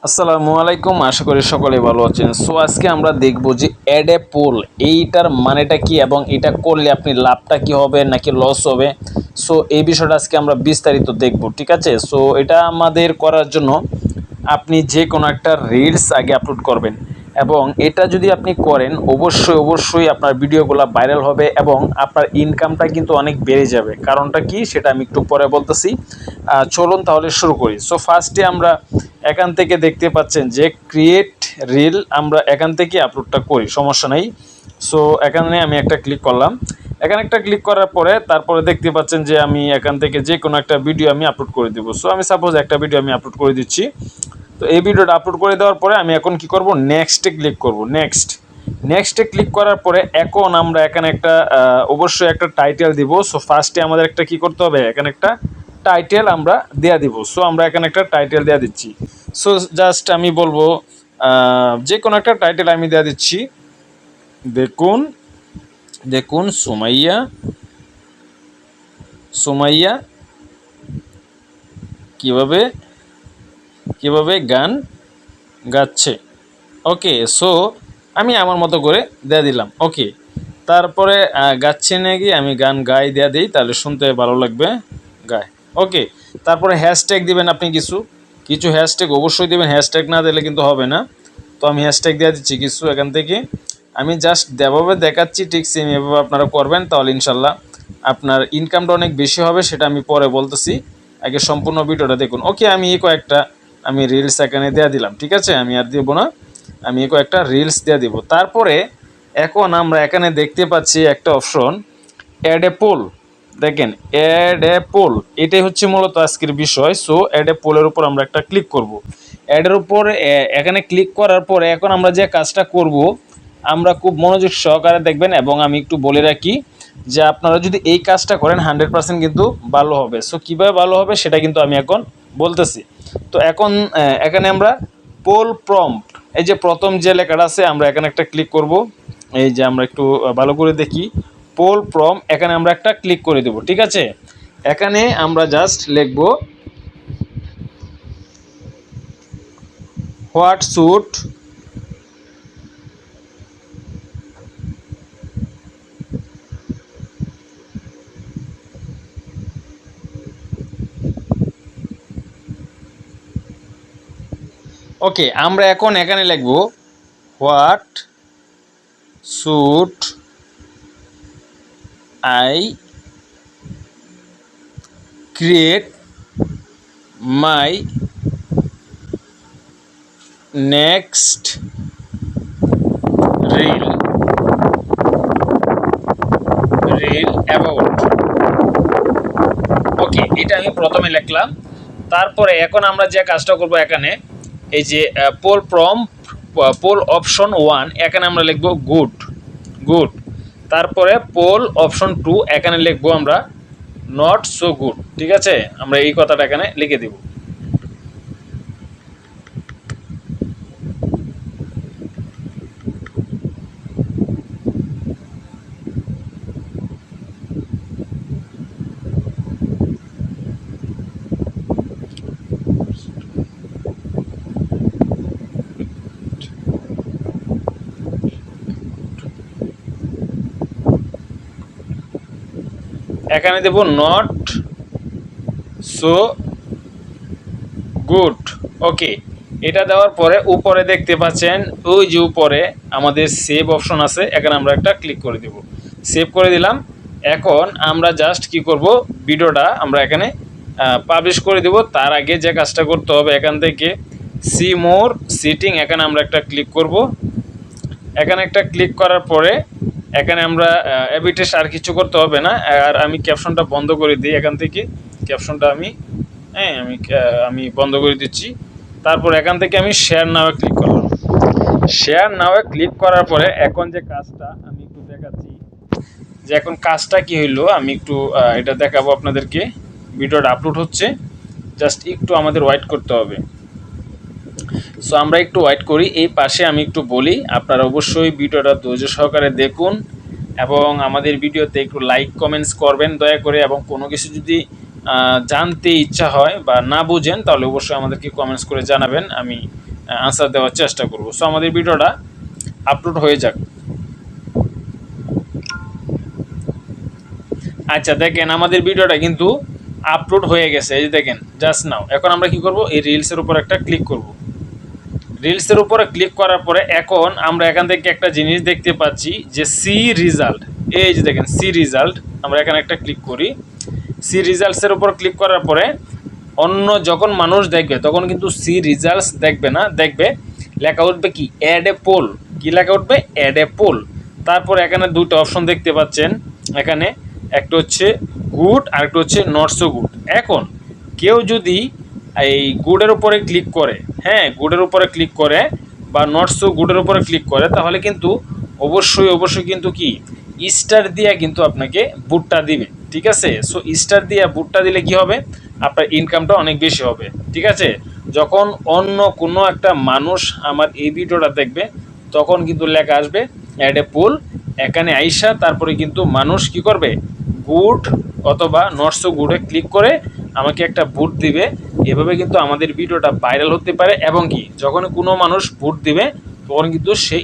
আসসালামু আলাইকুম, আশা করি সকলেই ভালো আছেন। সো আজকে আমরা দেখব যে অ্যাড এ পোল এইটার মানেটা কি এবং এটা করলে আপনি লাভটা কি হবে নাকি লস হবে। সো এই বিষয়টা আজকে আমরা বিস্তারিত দেখব, ঠিক আছে। সো এটা আমাদের করার জন্য আপনি যে কোনো একটা রিলস আগে আপলোড করবেন এবং এটা যদি আপনি করেন অবশ্যই আপনার ভিডিওগুলো ভাইরাল হবে এবং আপনার ইনকামটা কিন্তু অনেক বেড়ে যাবে। কারণটা কি সেটা আমি একটু পরে বলতেছি। চলুন তাহলে শুরু করি। সো ফার্স্টে আমরা এখান থেকে দেখতে পাচ্ছেন যে ক্রিয়েট রিল, আমরা এখান থেকে আপলোডটা করি, সমস্যা নেই। সো এখানে আমি একটা ক্লিক করলাম। এখানে একটা ক্লিক করার পরে তারপরে দেখতে পাচ্ছেন যে আমি এখান থেকে যে কোনো একটা ভিডিও আমি আপলোড করে দেবো। সো আমি সাপোজ একটা ভিডিও আমি আপলোড করে দিচ্ছি। তো এই ভিডিওটা আপলোড করে দেওয়ার পরে আমি এখন কি করব, নেক্সটে ক্লিক করব। নেক্সটে ক্লিক করার পরে এখন আমরা এখানে একটা অবশ্যই একটা টাইটেল দিব। সো ফার্স্টে আমাদের একটা কি করতে হবে, এখানে একটা টাইটেল আমরা দেয়া দিব। সো আমরা এখানে একটা টাইটেল দেয়া দিচ্ছি। সো জাস্ট আমি বলবো যে কোনো একটা টাইটেল আমি দেয়া দিচ্ছি। দেখুন দেখুন সুমাইয়া সুমাইয়া কিভাবে কিভাবে গান গাচ্ছে। ওকে, সো আমি আমার মতো করে দেয়া দিলাম। ওকে, তারপরে গাচ্ছে নাকি আমি গান গাই দেয়া দিই, তাহলে শুনতে ভালো লাগবে। গায়। ওকে, তারপরে হ্যাশট্যাগ দিবেন আপনি কিছু কিছু হ্যাশট্যাগ অবশ্যই দেবেন, হ্যাশট্যাগ না দিলে কিন্তু হবে না। তো আমি হ্যাশট্যাগ দেওয়া দিচ্ছি কিছু এখান থেকে। আমি জাস্ট যেভাবে দেখাচ্ছি ঠিক সেম এভাবে আপনারা করবেন, তাহলে ইনশাল্লাহ আপনার ইনকামটা অনেক বেশি হবে। সেটা আমি পরে বলতেছি, আগে সম্পূর্ণ ভিডিওটা দেখুন। ওকে, আমি কয়েকটা আমি রিলস এখানে দেওয়া দিলাম, ঠিক আছে, আমি আর দেবো না। আমি কয়েকটা রিলস দেওয়া দিব। তারপরে এখন আমরা এখানে দেখতে পাচ্ছি একটা অপশন, অ্যাড এ পোল। দেখেন, অ্যাড এ পোল, এটাই হচ্ছে মূলত আজকের বিষয়। সো অ্যাড এ পোলের উপর আমরা একটা ক্লিক করব। অ্যাডের উপর এখানে ক্লিক করার পরে এখন আমরা যে কাজটা করব, আমরা খুব মনোযোগ সহকারে দেখবেন এবং আমি একটু বলে রাখি যে আপনারা যদি এই কাজটা করেন 100% কিন্তু ভালো হবে। সো কীভাবে ভালো হবে সেটা কিন্তু আমি এখন বলতেছি। তো এখন এখানে আমরা পোল প্রম্পট, এই যে প্রথম যে লেখাটা আছে আমরা এখানে একটা ক্লিক করব। এই যে আমরা একটু ভালো করে দেখি, পোল প্রম, এখানে আমরা একটা ক্লিক করে দেব, ঠিক আছে। এখানে আমরা জাস্ট লিখব হোয়াট শুড ওকে, আমরা এখন এখানে লিখব what should I create my next reel about. Okay, এটা আমি প্রথমে লিখলাম। তারপরে এখন আমরা যে কাজটা করব, এখানে এই যে পোল অপশন 1 এখানে আমরা লিখব গুড গুড। তারপরে পোল অপশন 2 এখানে লিখব আমরা নট সো গুড, ঠিক আছে। আমরা এই কথাটা এখানে লিখে দিব। এখানে দেব নট সো গুড। ওকে, এটা দেওয়ার পরে উপরে দেখতে পাচ্ছেন ওই যে উপরে আমাদের সেভ অপশন আছে, এখানে আমরা একটা ক্লিক করে দেব। সেভ করে দিলাম। এখন আমরা জাস্ট কি করব, ভিডিওটা আমরা এখানে পাবলিশ করে দেব। তার আগে যে কাজটা করতে হবে, এখান থেকে সি মোর সিটিং, এখানে আমরা একটা ক্লিক করব। এখানে একটা ক্লিক করার পরে এখানে আমরা এবিটেস আর কিছু করতে হবে না। আর আমি ক্যাপশনটা বন্ধ করে দিই, এখান থেকে ক্যাপশনটা আমি আমি বন্ধ করে দিচ্ছি। তারপর এখান থেকে আমি শেয়ার নাওয়ে ক্লিক করলাম। শেয়ার নাওয়ে ক্লিক করার পরে এখন যে কাজটা আমি একটু দেখাচ্ছি, যে এখন কাজটা কি হইলো আমি একটু এটা দেখাবো আপনাদেরকে। ভিডিওটা আপলোড হচ্ছে, জাস্ট একটু আমাদের ওয়েট করতে হবে। সো আমরা একটু ওয়েট করি। এই পাশে আমি একটু বলি, আপনারা অবশ্যই ভিডিওটা ধৈর্য সহকারে দেখুন এবং আমাদের ভিডিওতে একটু লাইক কমেন্টস করবেন দয়া করে, এবং কোনো কিছু যদি জানতে ইচ্ছা হয় বা না বুঝেন তাহলে অবশ্যই আমাদেরকে কমেন্টস করে জানাবেন, আমি আনসার দেওয়ার চেষ্টা করব। সো আমাদের ভিডিওটা আপলোড হয়ে যাক। আচ্ছা দেখেন আমাদের ভিডিওটা কিন্তু আপলোড হয়ে গেছে, এই যে দেখেন জাস্ট নাও। এখন আমরা কি করব, এই রিলসের উপর একটা ক্লিক করব। রিলসের উপরে ক্লিক করার পরে এখন আমরা এখান থেকে একটা জিনিস দেখতে পাচ্ছি যে সি রিজাল্ট, এই যে দেখেন সি রিজাল্ট। আমরা এখানে একটা ক্লিক করি, সি রিজাল্টসের উপর ক্লিক করার পরে অন্য যখন মানুষ দেখবে তখন কিন্তু সি রিজাল্টস দেখবে না, দেখবে লেখা উঠবে কি অ্যাড এ পোল। কি লেখা উঠবে? Add a poll. তারপর এখানে দুটো অপশন দেখতে পাচ্ছেন, এখানে একটা হচ্ছে গুড আর একটা হচ্ছে নট সো গুড। এখন কেউ যদি এই গুডের উপরে ক্লিক করে, হ্যাঁ গুডের উপরে ক্লিক করে বা নট সো গুডের উপরে ক্লিক করে, তাহলে কিন্তু অবশ্যই কিন্তু কি স্টার দিয়ে কিন্তু আপনাকে বুটটা দিবে, ঠিক আছে। সো স্টার দিয়ে বুটটা দিলে কি হবে, আপনার ইনকামটা অনেক বেশি হবে, ঠিক আছে। যখন অন্য কোনো একটা মানুষ আমার এই ভিডিওটা দেখবে তখন কিন্তু লেখা আসবে অ্যাড এ পোল। এখানে আইসা তারপরে কিন্তু মানুষ কি করবে, গুড অথবা নট সো গুডে ক্লিক করে আমাকে একটা বুট দিবে। এভাবে কিন্তু আমাদের ভিডিওটা ভাইরাল হতে পারে, এবং কি যখন কোনো মানুষ বুট দিবে তখন কিন্তু সেই